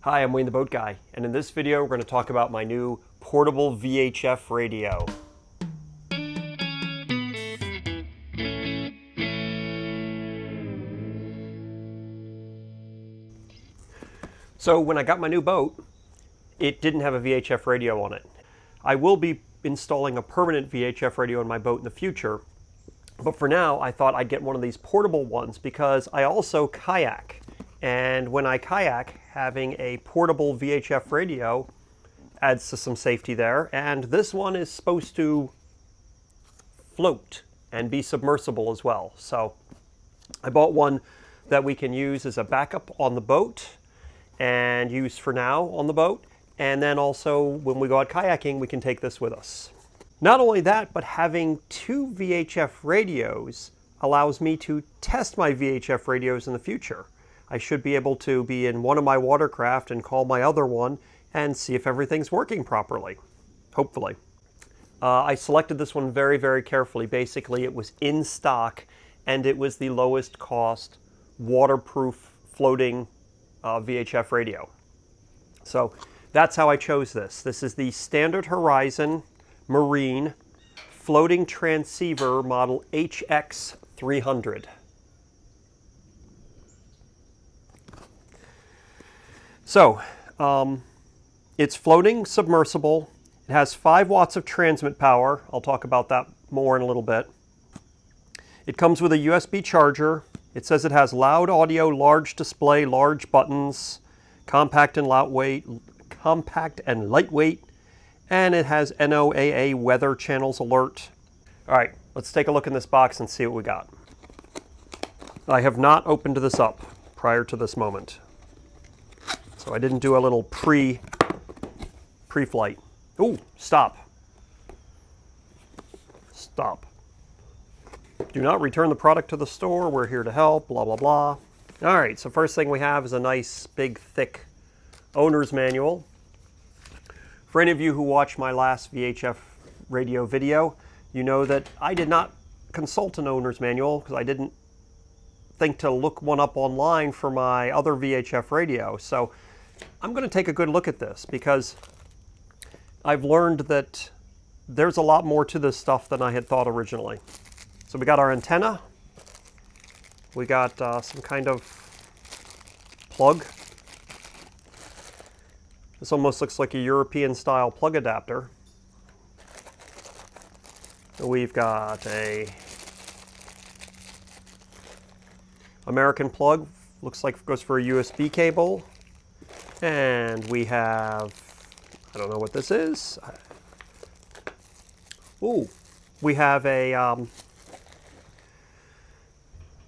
Hi, I'm Wayne the Boat Guy, and in this video we're going to talk about my new portable VHF radio. So when I got my new boat, it didn't have a VHF radio on it. I will be installing a permanent VHF radio in my boat in the future, but for now I thought I'd get one of these portable ones because I also kayak. And when I kayak, having a portable VHF radio adds to some safety there. And this one is supposed to float and be submersible as well. So I bought one that we can use as a backup on the boat and use for now on the boat. And then also when we go out kayaking, we can take this with us. Not only that, but having two VHF radios allows me to test my VHF radios in the future. I should be able to be in one of my watercraft and call my other one and see if everything's working properly, hopefully. I selected this one very, very carefully. Basically, it was in stock and it was the lowest cost waterproof floating VHF radio. So that's how I chose this. This is the Standard Horizon Marine floating transceiver model HX300. So, it's floating submersible. It has 5 watts of transmit power. I'll talk about that more in a little bit. It comes with a USB charger. It says it has loud audio, large display, large buttons, compact and lightweight, and it has NOAA weather channels alert. All right, let's take a look in this box and see what we got. I have not opened this up prior to this moment. So I didn't do a little pre-flight. Ooh, stop. Stop. Do not return the product to the store. We're here to help, blah, blah, blah. All right, so first thing we have is a nice, big, thick owner's manual. For any of you who watched my last VHF radio video, you know that I did not consult an owner's manual because I didn't think to look one up online for my other VHF radio. So I'm going to take a good look at this because I've learned that there's a lot more to this stuff than I had thought originally. So we got our antenna. We got some kind of plug. This almost looks like a European style plug adapter. We've got a American plug, looks like it goes for a USB cable. And we have, I don't know what this is. Ooh, we have a,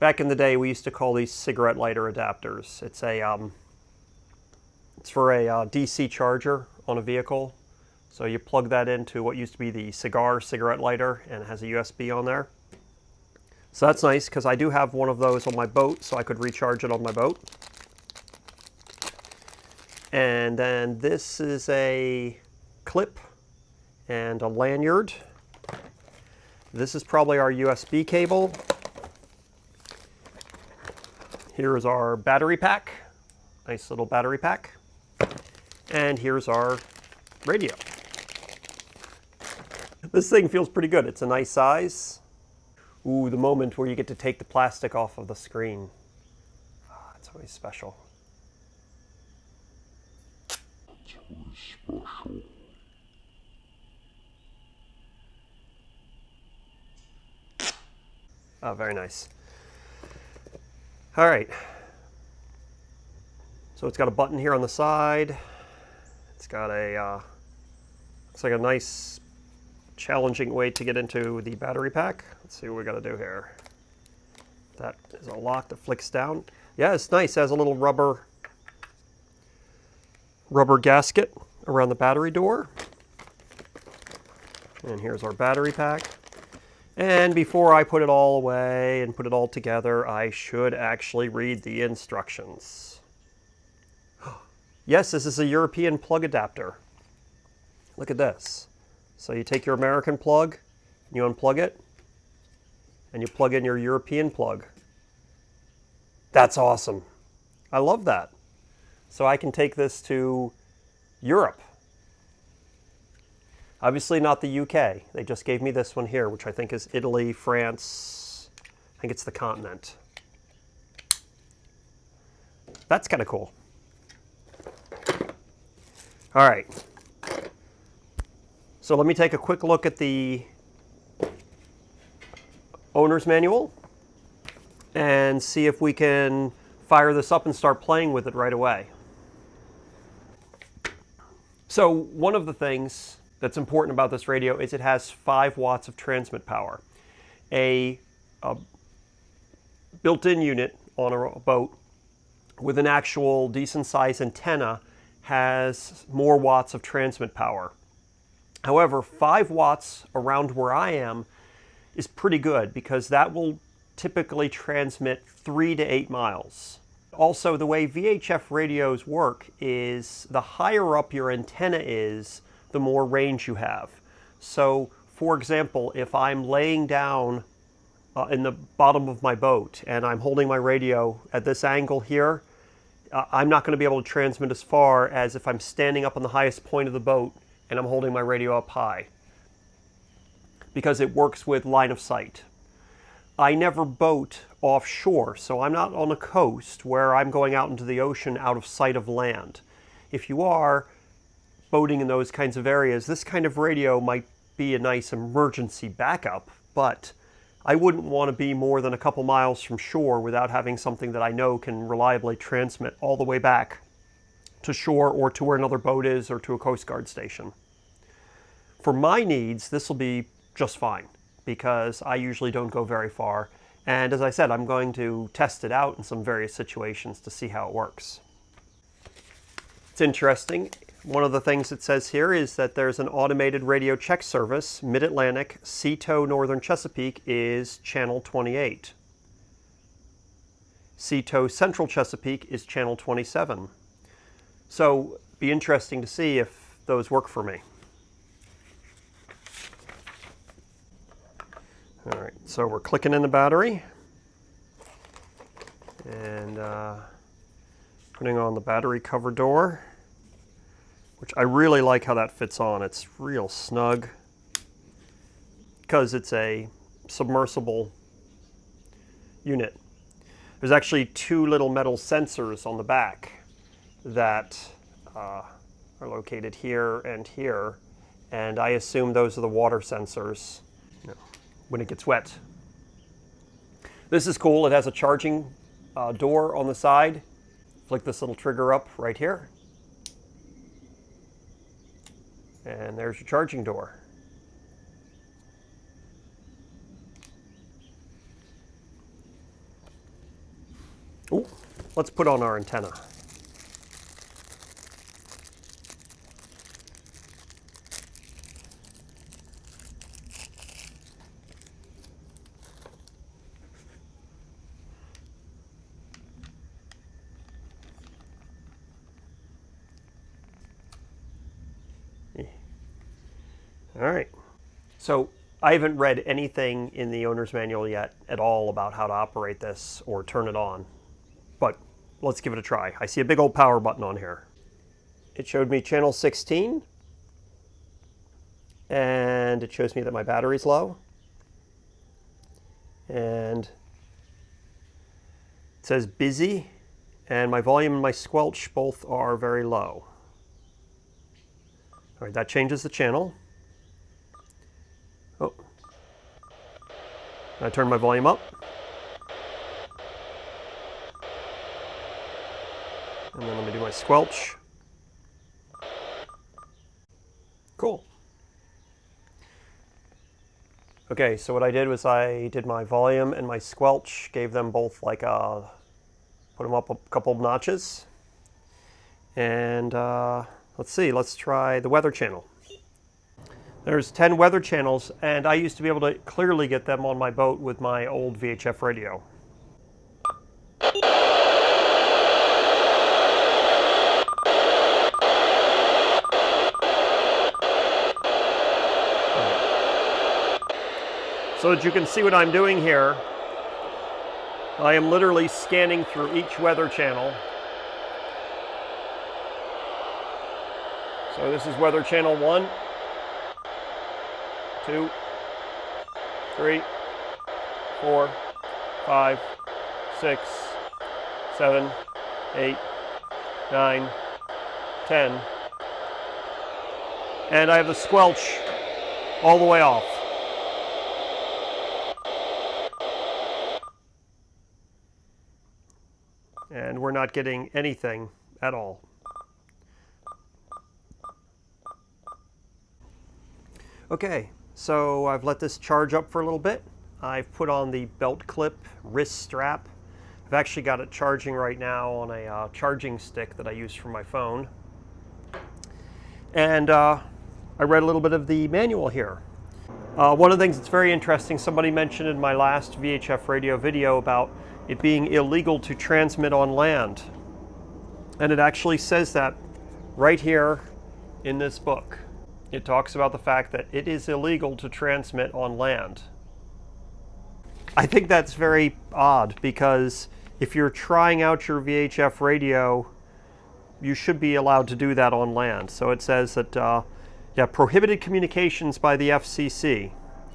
back in the day we used to call these cigarette lighter adapters. It's a, it's for a DC charger on a vehicle. So you plug that into what used to be the cigarette lighter and it has a USB on there. So that's nice because I do have one of those on my boat so I could recharge it on my boat. And then this is a clip and a lanyard. This is probably our USB cable. Here's our battery pack. Nice little battery pack. And here's our radio. This thing feels pretty good. It's a nice size. Ooh, the moment where you get to take the plastic off of the screen. Oh, it's always special. Oh, very nice. All right. So it's got a button here on the side. It's got a, looks like a nice, challenging way to get into the battery pack. Let's see what we got to do here. That is a lock that flicks down. Yeah, it's nice. It has a little rubber gasket around the battery door. And here's our battery pack. And before I put it all away and put it all together, I should actually read the instructions. Yes, this is a European plug adapter. Look at this. So you take your American plug, you unplug it, and you plug in your European plug. That's awesome. I love that. So I can take this to Europe. Obviously not the UK. They just gave me this one here, which I think is Italy, France. I think it's the continent. That's kind of cool. All right. So let me take a quick look at the owner's manual and see if we can fire this up and start playing with it right away. So one of the things that's important about this radio is it has 5 watts of transmit power. A built-in unit on a boat with an actual decent size antenna has more watts of transmit power. However, 5 watts around where I am is pretty good because that will typically transmit 3 to 8 miles. Also, the way VHF radios work is the higher up your antenna is, the more range you have. So, for example, if I'm laying down in the bottom of my boat and I'm holding my radio at this angle here, I'm not going to be able to transmit as far as if I'm standing up on the highest point of the boat and I'm holding my radio up high, because it works with line of sight. I never boat offshore, so I'm not on a coast where I'm going out into the ocean out of sight of land. If you are boating in those kinds of areas, this kind of radio might be a nice emergency backup, but I wouldn't want to be more than a couple miles from shore without having something that I know can reliably transmit all the way back to shore or to where another boat is or to a Coast Guard station. For my needs, this will be just fine because I usually don't go very far. And as I said, I'm going to test it out in some various situations to see how it works. It's interesting. One of the things it says here is that there's an automated radio check service. Mid-Atlantic, Seatow, Northern Chesapeake is channel 28. Seatow, Central Chesapeake is channel 27. So, be interesting to see if those work for me. All right, so we're clicking in the battery and putting on the battery cover door, which I really like how that fits on. It's real snug because it's a submersible unit. There's actually 2 little metal sensors on the back that are located here, and I assume those are the water sensors when it gets wet. This is cool. It has a charging door on the side. Flick this little trigger up right here. And there's your charging door. Ooh, let's put on our antenna. All right, so I haven't read anything in the owner's manual yet at all about how to operate this or turn it on, but let's give it a try. I see a big old power button on here. It showed me channel 16, and it shows me that my battery's low, and it says busy, and my volume and my squelch both are very low. All right, that changes the channel. Oh, I turn my volume up. And then let me do my squelch. Cool. Okay, so what I did was I did my volume and my squelch, gave them both like a, put them up a couple of notches. And let's see, let's try the weather channel. There's 10 weather channels, and I used to be able to clearly get them on my boat with my old VHF radio. So that you can see what I'm doing here, I am literally scanning through each weather channel So this is weather channel 1, 2, 3, 4, 5, 6, 7, 8, 9, 10. And I have the squelch all the way off. And we're not getting anything at all. Okay, so I've let this charge up for a little bit. I've put on the belt clip wrist strap. I've actually got it charging right now on a charging stick that I use for my phone. And I read a little bit of the manual here. One of the things that's very interesting, somebody mentioned in my last VHF radio video about it being illegal to transmit on land. And it actually says that right here in this book. It talks about the fact that it is illegal to transmit on land. I think that's very odd because if you're trying out your VHF radio, you should be allowed to do that on land. So it says that, prohibited communications by the FCC.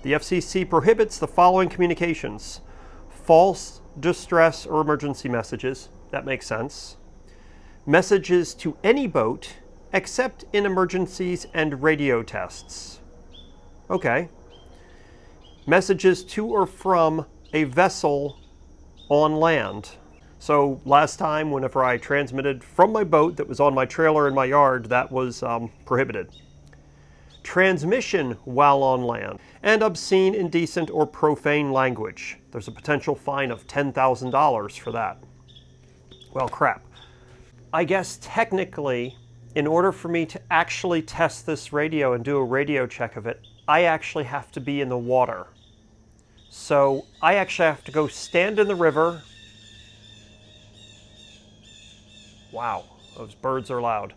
The FCC prohibits the following communications: false, distress, or emergency messages. That makes sense. Messages to any boat except in emergencies and radio tests. Okay. Messages to or from a vessel on land. So last time, whenever I transmitted from my boat that was on my trailer in my yard, that was prohibited. Transmission while on land, and obscene, indecent, or profane language. There's a potential fine of $10,000 for that. Well, crap. I guess technically, in order for me to actually test this radio and do a radio check of it, I actually have to be in the water. So I actually have to go stand in the river. Wow, those birds are loud.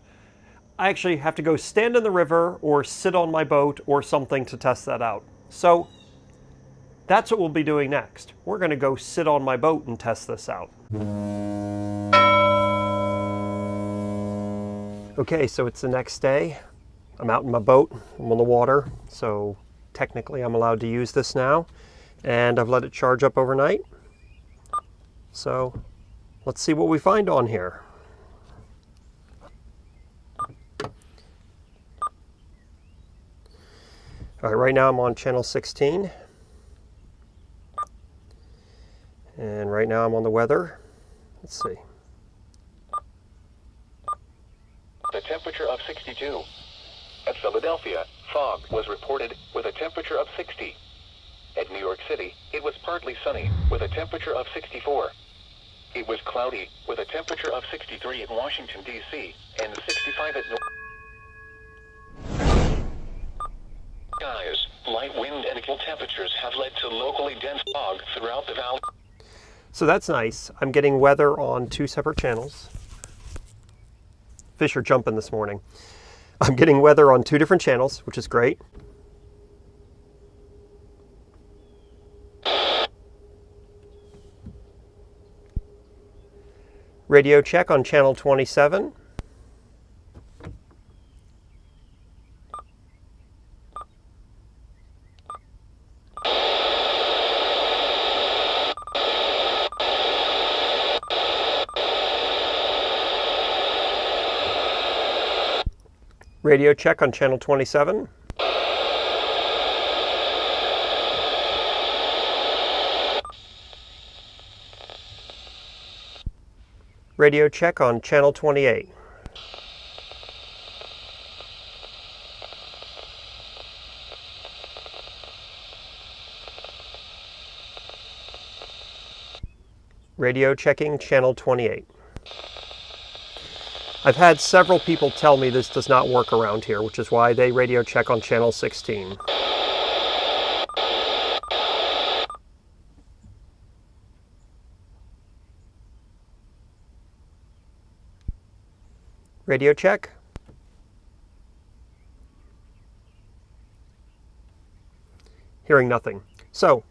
I actually have to go stand in the river or sit on my boat or something to test that out. So that's what we'll be doing next. We're going to go sit on my boat and test this out. Okay, so it's the next day. I'm out in my boat, I'm on the water, so technically I'm allowed to use this now. And I've let it charge up overnight. So let's see what we find on here. All right, right now I'm on channel 16. And right now I'm on the weather. Let's see. A temperature of 62. At Philadelphia, fog was reported with a temperature of 60. At New York City, it was partly sunny with a temperature of 64. It was cloudy with a temperature of 63 at Washington, D.C. and 65 at skies. Light wind and cool temperatures have led to locally dense fog throughout the valley. So that's nice. I'm getting weather on 2 separate channels. Fish are jumping this morning. I'm getting weather on 2 different channels, which is great. Radio check on channel 27. Radio check on channel 27. Radio check on channel 28. Radio checking channel 28. I've had several people tell me this does not work around here, which is why they radio check on channel 16. Radio check. Hearing nothing. So,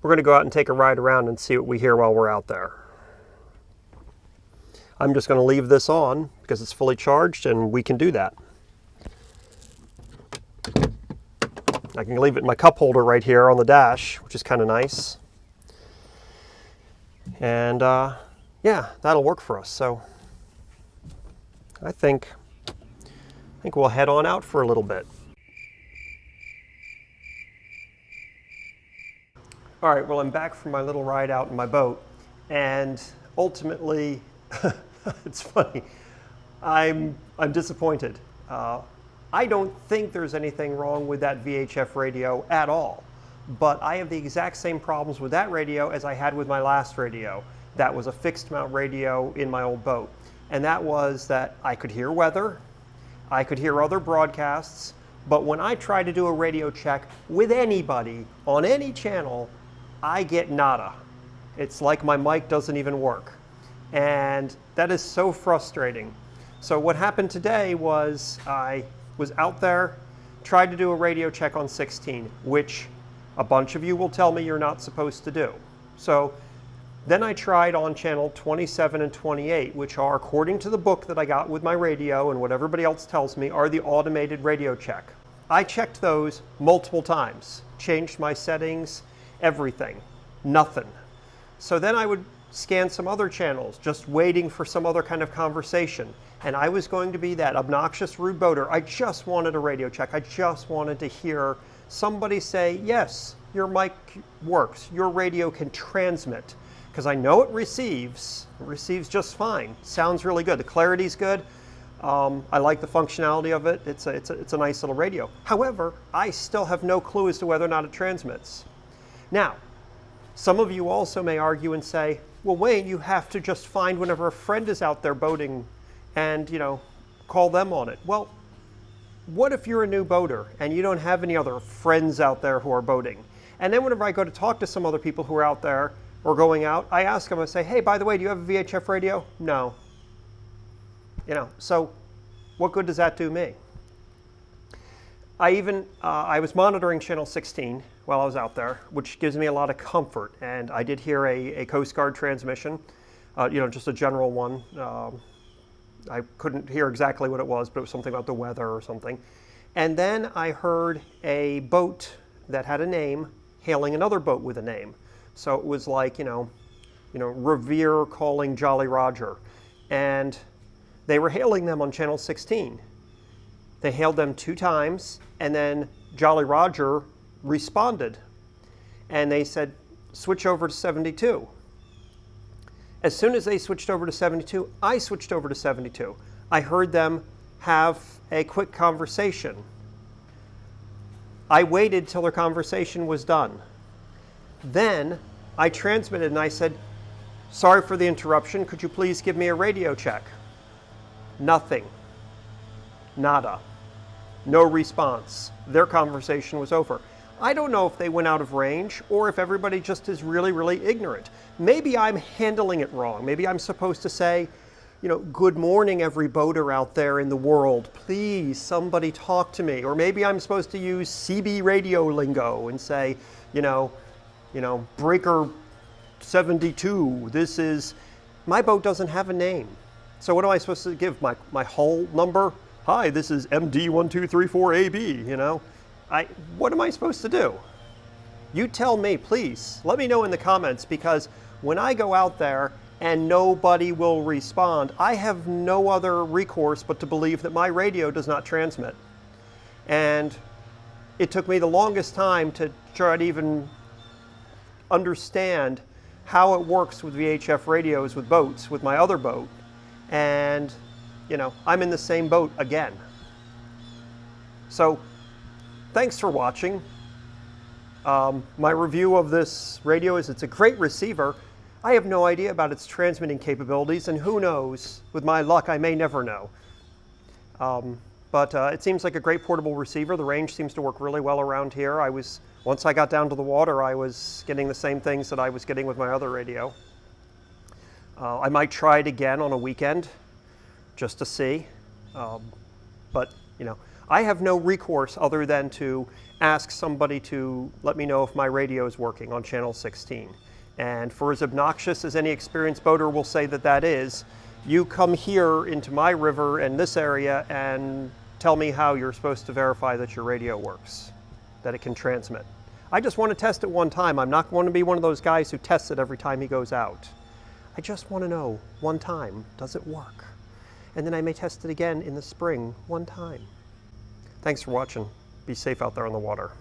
we're going to go out and take a ride around and see what we hear while we're out there. I'm just going to leave this on because it's fully charged and we can do that. I can leave it in my cup holder right here on the dash, which is kind of nice. And yeah, that'll work for us. So I think we'll head on out for a little bit. All right, well, I'm back from my little ride out in my boat, and ultimately, it's funny, I'm disappointed. I don't think there's anything wrong with that VHF radio at all, but I have the exact same problems with that radio as I had with my last radio. That was a fixed mount radio in my old boat, and that was that I could hear weather, I could hear other broadcasts, but when I try to do a radio check with anybody on any channel, I get nada. It's like my mic doesn't even work. And that is so frustrating. So what happened today was I was out there, tried to do a radio check on 16, which a bunch of you will tell me you're not supposed to do. So then I tried on channel 27 and 28, which are, according to the book that I got with my radio and what everybody else tells me, are the automated radio check. I checked those multiple times, changed my settings, everything, nothing. So then I would scan some other channels, just waiting for some other kind of conversation. And I was going to be that obnoxious rude boater. I just wanted a radio check. I just wanted to hear somebody say, yes, your mic works, your radio can transmit. Because I know it receives just fine. Sounds really good. The clarity's good. I like the functionality of it. It's a nice little radio. However, I still have no clue as to whether or not it transmits. Now, some of you also may argue and say, well, Wayne, you have to just find whenever a friend is out there boating and, call them on it. Well, what if you're a new boater and you don't have any other friends out there who are boating? And then whenever I go to talk to some other people who are out there or going out, I ask them, I say, hey, by the way, do you have a VHF radio? No. So what good does that do me? I was monitoring channel 16 while I was out there, which gives me a lot of comfort. And I did hear a Coast Guard transmission, just a general one. I couldn't hear exactly what it was, but it was something about the weather or something. And then I heard a boat that had a name hailing another boat with a name. So it was like, Revere calling Jolly Roger. And they were hailing them on channel 16. They hailed them 2 times, and then Jolly Roger responded. And they said, switch over to 72. As soon as they switched over to 72, I switched over to 72. I heard them have a quick conversation. I waited till their conversation was done. Then I transmitted and I said, sorry for the interruption, could you please give me a radio check? Nothing. Nada. No response. Their conversation was over. I don't know if they went out of range or if everybody just is really, really ignorant. Maybe I'm handling it wrong. Maybe I'm supposed to say, good morning, every boater out there in the world. Please, somebody talk to me. Or maybe I'm supposed to use CB radio lingo and say, breaker 72, this is, my boat doesn't have a name. So what am I supposed to give? My hull number? Hi, this is MD1234AB, what am I supposed to do? You tell me, please. Let me know in the comments, because when I go out there and nobody will respond, I have no other recourse but to believe that my radio does not transmit. And it took me the longest time to try to even understand how it works with VHF radios with boats, with my other boat. And, I'm in the same boat again. So, thanks for watching. My review of this radio is it's a great receiver. I have no idea about its transmitting capabilities, and who knows, with my luck, I may never know. But it seems like a great portable receiver. The range seems to work really well around here. Once I got down to the water, I was getting the same things that I was getting with my other radio. I might try it again on a weekend, just to see. But, I have no recourse other than to ask somebody to let me know if my radio is working on channel 16. And for as obnoxious as any experienced boater will say that is, you come here into my river and this area and tell me how you're supposed to verify that your radio works. that it can transmit. I just want to test it one time. I'm not going to be one of those guys who tests it every time he goes out. I just want to know one time, does it work? And then I may test it again in the spring one time. Thanks for watching. Be safe out there on the water.